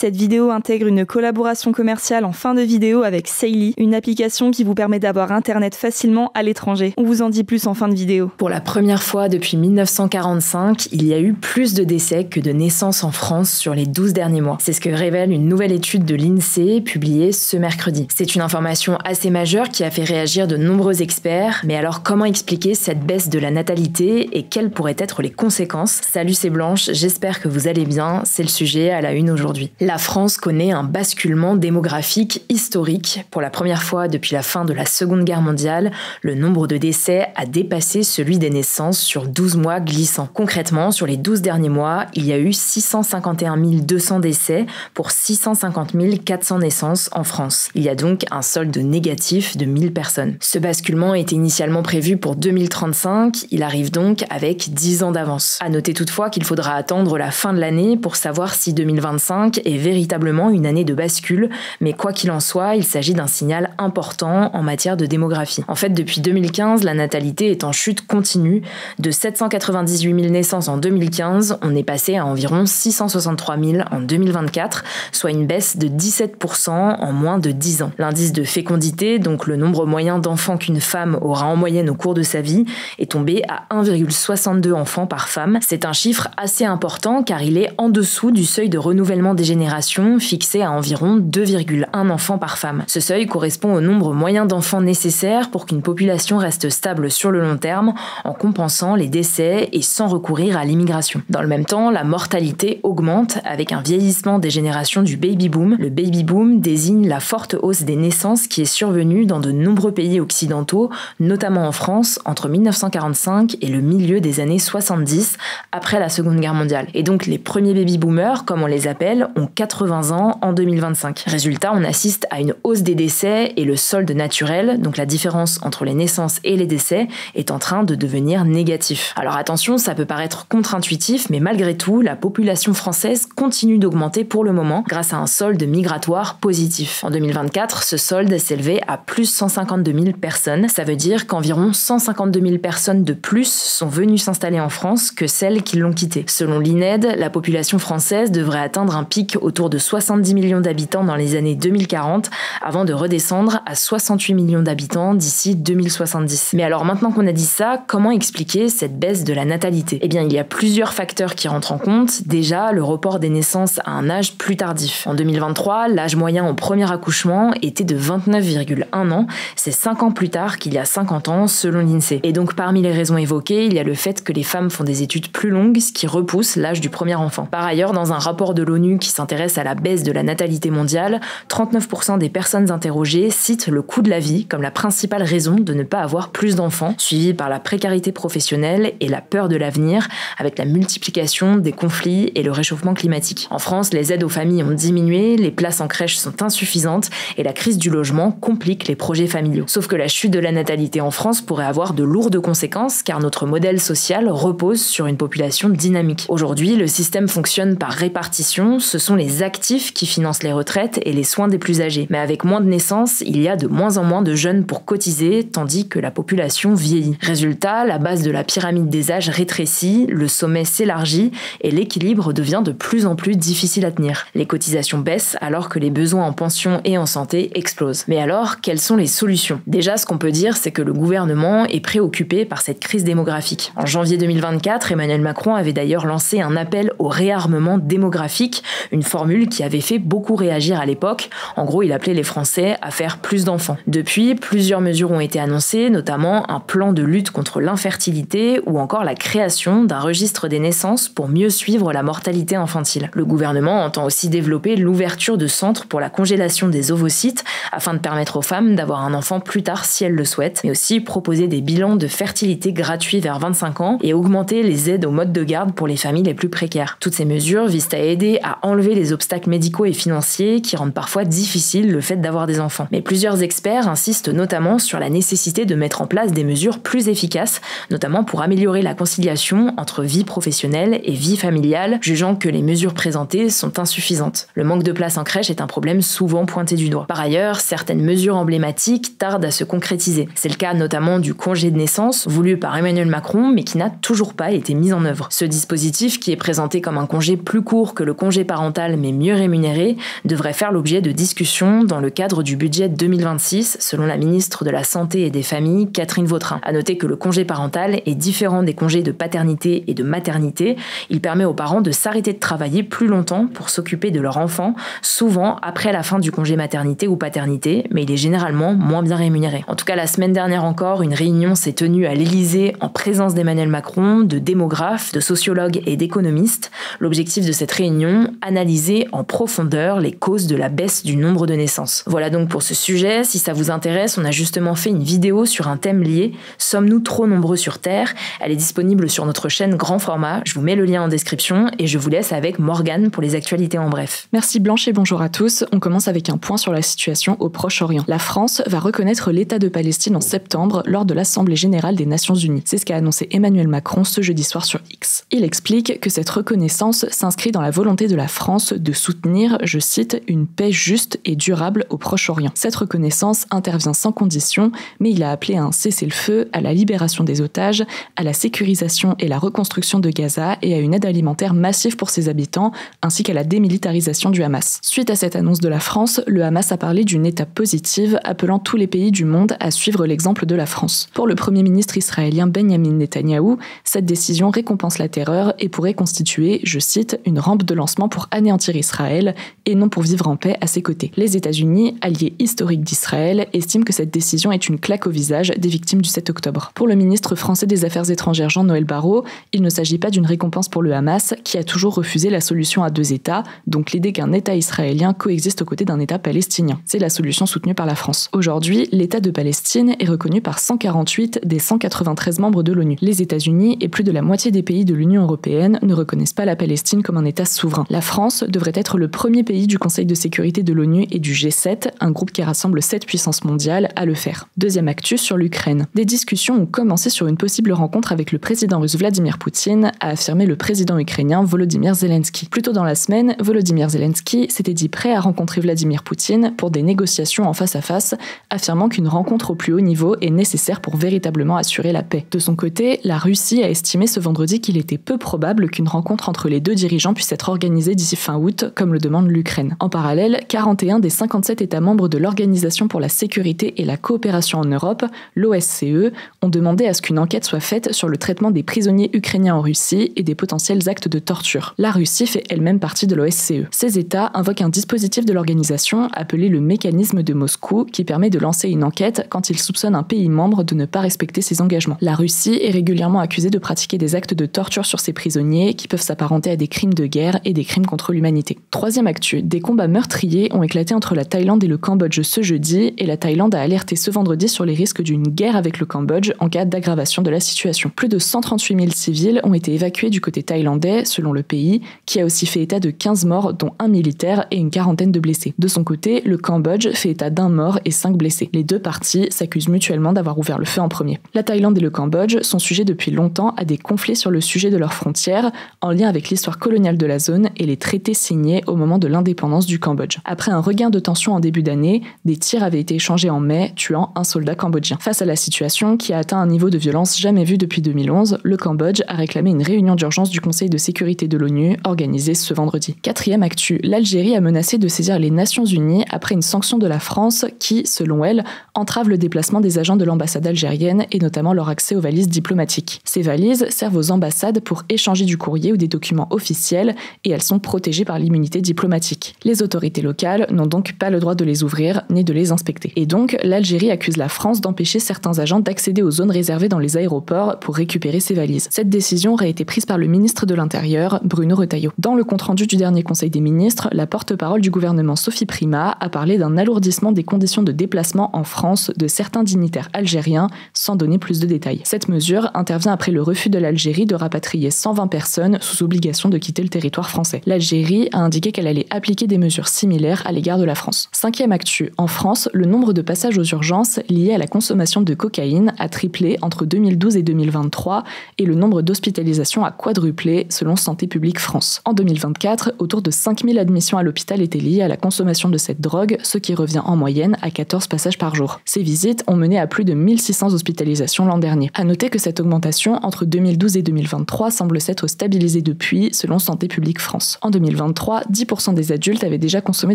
Cette vidéo intègre une collaboration commerciale en fin de vidéo avec Saily, une application qui vous permet d'avoir internet facilement à l'étranger. On vous en dit plus en fin de vidéo. Pour la première fois depuis 1945, il y a eu plus de décès que de naissances en France sur les 12 derniers mois. C'est ce que révèle une nouvelle étude de l'INSEE publiée ce mercredi. C'est une information assez majeure qui a fait réagir de nombreux experts. Mais alors comment expliquer cette baisse de la natalité et quelles pourraient être les conséquences? Salut, c'est Blanche, j'espère que vous allez bien, c'est le sujet à la une aujourd'hui. La France connaît un basculement démographique historique. Pour la première fois depuis la fin de la Seconde Guerre mondiale, le nombre de décès a dépassé celui des naissances sur 12 mois glissants. Concrètement, sur les 12 derniers mois, il y a eu 651 200 décès pour 650 400 naissances en France. Il y a donc un solde négatif de 1000 personnes. Ce basculement était initialement prévu pour 2035, il arrive donc avec 10 ans d'avance. À noter toutefois qu'il faudra attendre la fin de l'année pour savoir si 2025 est véritablement une année de bascule, mais quoi qu'il en soit, il s'agit d'un signal important en matière de démographie. En fait, depuis 2015, la natalité est en chute continue. De 798 000 naissances en 2015, on est passé à environ 663 000 en 2024, soit une baisse de 17% en moins de 10 ans. L'indice de fécondité, donc le nombre moyen d'enfants qu'une femme aura en moyenne au cours de sa vie, est tombé à 1,62 enfants par femme. C'est un chiffre assez important car il est en dessous du seuil de renouvellement des générations fixé à environ 2,1 enfants par femme. Ce seuil correspond au nombre moyen d'enfants nécessaires pour qu'une population reste stable sur le long terme en compensant les décès et sans recourir à l'immigration. Dans le même temps, la mortalité augmente avec un vieillissement des générations du baby-boom. Le baby-boom désigne la forte hausse des naissances qui est survenue dans de nombreux pays occidentaux, notamment en France, entre 1945 et le milieu des années 70, après la Seconde Guerre mondiale. Et donc les premiers baby-boomers, comme on les appelle, ont 80 ans en 2025. Résultat, on assiste à une hausse des décès et le solde naturel, donc la différence entre les naissances et les décès, est en train de devenir négatif. Alors attention, ça peut paraître contre-intuitif, mais malgré tout, la population française continue d'augmenter pour le moment grâce à un solde migratoire positif. En 2024, ce solde s'élevait à plus 152 000 personnes. Ça veut dire qu'environ 152 000 personnes de plus sont venues s'installer en France que celles qui l'ont quitté. Selon l'INED, la population française devrait atteindre un pic autour de 70 millions d'habitants dans les années 2040 avant de redescendre à 68 millions d'habitants d'ici 2070. Mais alors maintenant qu'on a dit ça, comment expliquer cette baisse de la natalité? Eh bien, il y a plusieurs facteurs qui rentrent en compte. Déjà, le report des naissances à un âge plus tardif. En 2023, l'âge moyen au premier accouchement était de 29,1 ans. C'est 5 ans plus tard qu'il y a 50 ans, selon l'INSEE. Et donc, parmi les raisons évoquées, il y a le fait que les femmes font des études plus longues, ce qui repousse l'âge du premier enfant. Par ailleurs, dans un rapport de l'ONU qui s'intéresse à la baisse de la natalité mondiale, 39% des personnes interrogées citent le coût de la vie comme la principale raison de ne pas avoir plus d'enfants, suivie par la précarité professionnelle et la peur de l'avenir, avec la multiplication des conflits et le réchauffement climatique. En France, les aides aux familles ont diminué, les places en crèche sont insuffisantes et la crise du logement complique les projets familiaux. Sauf que la chute de la natalité en France pourrait avoir de lourdes conséquences car notre modèle social repose sur une population dynamique. Aujourd'hui, le système fonctionne par répartition, ce sont les actifs qui financent les retraites et les soins des plus âgés. Mais avec moins de naissances, il y a de moins en moins de jeunes pour cotiser, tandis que la population vieillit. Résultat, la base de la pyramide des âges rétrécit, le sommet s'élargit et l'équilibre devient de plus en plus difficile à tenir. Les cotisations baissent alors que les besoins en pension et en santé explosent. Mais alors, quelles sont les solutions? Déjà, ce qu'on peut dire, c'est que le gouvernement est préoccupé par cette crise démographique. En janvier 2024, Emmanuel Macron avait d'ailleurs lancé un appel au réarmement démographique, une formule qui avait fait beaucoup réagir à l'époque. En gros, il appelait les Français à faire plus d'enfants. Depuis, plusieurs mesures ont été annoncées, notamment un plan de lutte contre l'infertilité ou encore la création d'un registre des naissances pour mieux suivre la mortalité infantile. Le gouvernement entend aussi développer l'ouverture de centres pour la congélation des ovocytes afin de permettre aux femmes d'avoir un enfant plus tard si elles le souhaitent, mais aussi proposer des bilans de fertilité gratuits vers 25 ans et augmenter les aides aux modes de garde pour les familles les plus précaires. Toutes ces mesures visent à aider à enlever les obstacles médicaux et financiers qui rendent parfois difficile le fait d'avoir des enfants. Mais plusieurs experts insistent notamment sur la nécessité de mettre en place des mesures plus efficaces, notamment pour améliorer la conciliation entre vie professionnelle et vie familiale, jugeant que les mesures présentées sont insuffisantes. Le manque de place en crèche est un problème souvent pointé du doigt. Par ailleurs, certaines mesures emblématiques tardent à se concrétiser. C'est le cas notamment du congé de naissance, voulu par Emmanuel Macron, mais qui n'a toujours pas été mis en œuvre. Ce dispositif, qui est présenté comme un congé plus court que le congé parental égale mais mieux rémunéré devrait faire l'objet de discussions dans le cadre du budget 2026, selon la ministre de la Santé et des Familles, Catherine Vautrin. À noter que le congé parental est différent des congés de paternité et de maternité. Il permet aux parents de s'arrêter de travailler plus longtemps pour s'occuper de leur enfant, souvent après la fin du congé maternité ou paternité, mais il est généralement moins bien rémunéré. En tout cas, la semaine dernière encore, une réunion s'est tenue à l'Élysée en présence d'Emmanuel Macron, de démographes, de sociologues et d'économistes. L'objectif de cette réunion, analyser en profondeur les causes de la baisse du nombre de naissances. Voilà donc pour ce sujet. Si ça vous intéresse, on a justement fait une vidéo sur un thème lié. Sommes-nous trop nombreux sur Terre ? Elle est disponible sur notre chaîne Grand Format. Je vous mets le lien en description et je vous laisse avec Morgane pour les actualités en bref. Merci Blanche et bonjour à tous. On commence avec un point sur la situation au Proche-Orient. La France va reconnaître l'État de Palestine en septembre lors de l'Assemblée générale des Nations Unies. C'est ce qu'a annoncé Emmanuel Macron ce jeudi soir sur X. Il explique que cette reconnaissance s'inscrit dans la volonté de la France de soutenir, je cite, une paix juste et durable au Proche-Orient. Cette reconnaissance intervient sans condition, mais il a appelé à un cessez-le-feu, à la libération des otages, à la sécurisation et la reconstruction de Gaza et à une aide alimentaire massive pour ses habitants, ainsi qu'à la démilitarisation du Hamas. Suite à cette annonce de la France, le Hamas a parlé d'une étape positive, appelant tous les pays du monde à suivre l'exemple de la France. Pour le Premier ministre israélien Benjamin Netanyahou, cette décision récompense la terreur et pourrait constituer, je cite, une rampe de lancement pour anéantir Israël et non pour vivre en paix à ses côtés. Les États-Unis, alliés historiques d'Israël, estiment que cette décision est une claque au visage des victimes du 7 octobre. Pour le ministre français des Affaires étrangères Jean-Noël Barrot, il ne s'agit pas d'une récompense pour le Hamas, qui a toujours refusé la solution à 2 États, donc l'idée qu'un État israélien coexiste aux côtés d'un État palestinien. C'est la solution soutenue par la France. Aujourd'hui, l'État de Palestine est reconnu par 148 des 193 membres de l'ONU. Les États-Unis et plus de la moitié des pays de l'Union européenne ne reconnaissent pas la Palestine comme un État souverain. La France devrait être le premier pays du Conseil de sécurité de l'ONU et du G7, un groupe qui rassemble 7 puissances mondiales, à le faire. Deuxième actu sur l'Ukraine. Des discussions ont commencé sur une possible rencontre avec le président russe Vladimir Poutine, a affirmé le président ukrainien Volodymyr Zelensky. Plus tôt dans la semaine, Volodymyr Zelensky s'était dit prêt à rencontrer Vladimir Poutine pour des négociations en face à face, affirmant qu'une rencontre au plus haut niveau est nécessaire pour véritablement assurer la paix. De son côté, la Russie a estimé ce vendredi qu'il était peu probable qu'une rencontre entre les deux dirigeants puisse être organisée d'ici fin août, comme le demande l'Ukraine. En parallèle, 41 des 57 États membres de l'Organisation pour la sécurité et la coopération en Europe, l'OSCE, ont demandé à ce qu'une enquête soit faite sur le traitement des prisonniers ukrainiens en Russie et des potentiels actes de torture. La Russie fait elle-même partie de l'OSCE. Ces États invoquent un dispositif de l'organisation appelé le mécanisme de Moscou qui permet de lancer une enquête quand ils soupçonnent un pays membre de ne pas respecter ses engagements. La Russie est régulièrement accusée de pratiquer des actes de torture sur ses prisonniers qui peuvent s'apparenter à des crimes de guerre et des crimes contre l'humanité. Troisième actu, des combats meurtriers ont éclaté entre la Thaïlande et le Cambodge ce jeudi et la Thaïlande a alerté ce vendredi sur les risques d'une guerre avec le Cambodge en cas d'aggravation de la situation. Plus de 138 000 civils ont été évacués du côté thaïlandais, selon le pays, qui a aussi fait état de 15 morts, dont un militaire et une quarantaine de blessés. De son côté, le Cambodge fait état d'1 mort et 5 blessés. Les deux parties s'accusent mutuellement d'avoir ouvert le feu en premier. La Thaïlande et le Cambodge sont sujets depuis longtemps à des conflits sur le sujet de leurs frontières, en lien avec l'histoire coloniale de la zone et les traités signés au moment de l'indépendance du Cambodge. Après un regain de tension en début d'année, des tirs avaient été échangés en mai, tuant un soldat cambodgien. Face à la situation, qui a atteint un niveau de violence jamais vu depuis 2011, le Cambodge a réclamé une réunion d'urgence du Conseil de sécurité de l'ONU, organisée ce vendredi. Quatrième actu, l'Algérie a menacé de saisir les Nations Unies après une sanction de la France qui, selon elle, entrave le déplacement des agents de l'ambassade algérienne et notamment leur accès aux valises diplomatiques. Ces valises servent aux ambassades pour échanger du courrier ou des documents officiels et elles sont protégées par l'immunité diplomatique. Les autorités locales n'ont donc pas le droit de les ouvrir ni de les inspecter. Et donc, l'Algérie accuse la France d'empêcher certains agents d'accéder aux zones réservées dans les aéroports pour récupérer ces valises. Cette décision aurait été prise par le ministre de l'Intérieur, Bruno Retailleau. Dans le compte-rendu du dernier Conseil des ministres, la porte-parole du gouvernement Sophie Primas a parlé d'un alourdissement des conditions de déplacement en France de certains dignitaires algériens, sans donner plus de détails. Cette mesure intervient après le refus de l'Algérie de rapatrier 120 personnes sous obligation de quitter le territoire français. L'Algérie a indiqué qu'elle allait appliquer des mesures similaires à l'égard de la France. 5e actu, en France, le nombre de passages aux urgences liés à la consommation de cocaïne a triplé entre 2012 et 2023 et le nombre d'hospitalisations a quadruplé selon Santé publique France. En 2024, autour de 5000 admissions à l'hôpital étaient liées à la consommation de cette drogue, ce qui revient en moyenne à 14 passages par jour. Ces visites ont mené à plus de 1600 hospitalisations l'an dernier. À noter que cette augmentation entre 2012 et 2023 semble s'être stabilisée depuis, selon Santé publique France. En 2023, 10% des adultes avaient déjà consommé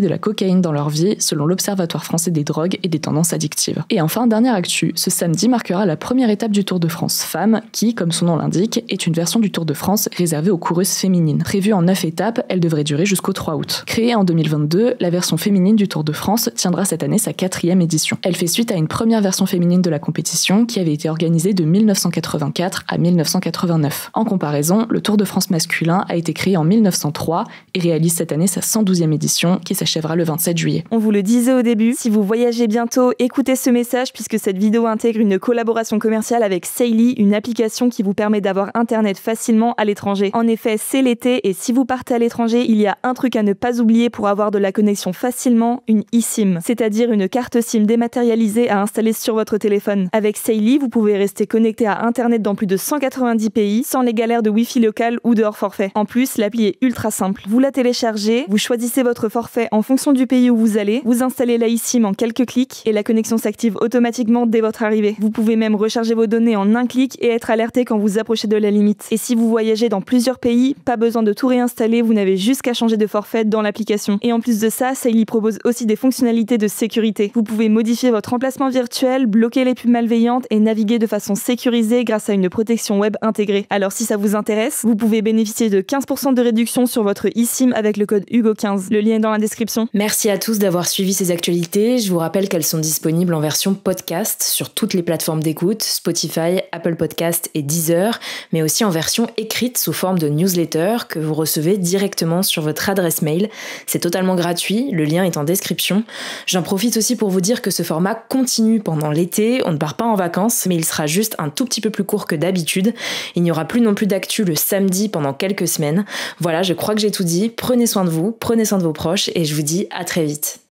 de la cocaïne dans leur vie, selon l'Observatoire français des drogues et des tendances addictives. Et enfin, dernière actu, ce samedi marquera la première étape du Tour de France Femmes, qui, comme son nom l'indique, est une version du Tour de France réservée aux coureuses féminines. Prévue en 9 étapes, elle devrait durer jusqu'au 3 août. Créée en 2022, la version féminine du Tour de France tiendra cette année sa 4e édition. Elle fait suite à une première version féminine de la compétition qui avait été organisée de 1984 à 1989. En comparaison, le Tour de France masculin a été créé en 1903 et réalise cette année sa 112e édition qui s'achèvera le 27 juillet. On vous le disait au début, si vous voyagez bientôt, écoutez ce message puisque cette vidéo intègre une collaboration commerciale avec Saily, une application qui vous permet d'avoir internet facilement à l'étranger. En effet, c'est l'été et si vous partez à l'étranger, il y a un truc à ne pas oublier pour avoir de la connexion facilement, une eSIM, c'est-à-dire une carte SIM dématérialisée à installer sur votre téléphone. Avec Saily, vous pouvez rester connecté à internet dans plus de 190 pays sans les galères de Wi-Fi local ou de hors forfait. En plus, l'appli est ultra simple. Vous la téléchargez, vous choisissez votre forfait en fonction du pays où vous allez, vous installez la eSIM en quelques clics et la connexion s'active automatiquement dès votre arrivée. Vous pouvez même recharger vos données en un clic et être alerté quand vous approchez de la limite. Et si vous voyagez dans plusieurs pays, pas besoin de tout réinstaller, vous n'avez juste qu'à changer de forfait dans l'application. Et en plus de ça, Saily propose aussi des fonctionnalités de sécurité. Vous pouvez modifier votre emplacement virtuel, bloquer les pubs malveillantes et naviguer de façon sécurisée grâce à une protection web intégrée. Alors si ça vous intéresse, vous pouvez bénéficier de 15% de réduction sur votre eSIM avec le code HUGO15. Le lien est dans la description. Merci à tous d'avoir suivi ces actualités. Je vous rappelle qu'elles sont disponibles en version podcast sur toutes les plateformes d'écoute, Spotify, Apple Podcast et Deezer, mais aussi en version écrite sous forme de newsletter que vous recevez directement sur votre adresse mail. C'est totalement gratuit, le lien est en description. J'en profite aussi pour vous dire que ce format continue pendant l'été, on ne part pas en vacances, mais il sera juste un tout petit peu plus court que d'habitude. Il n'y aura plus non plus d'actu le samedi pendant quelques semaines. Voilà, je crois que j'ai tout dit. Prenez soin de vous, prenez soin de vos proches et je vous dis à très vite.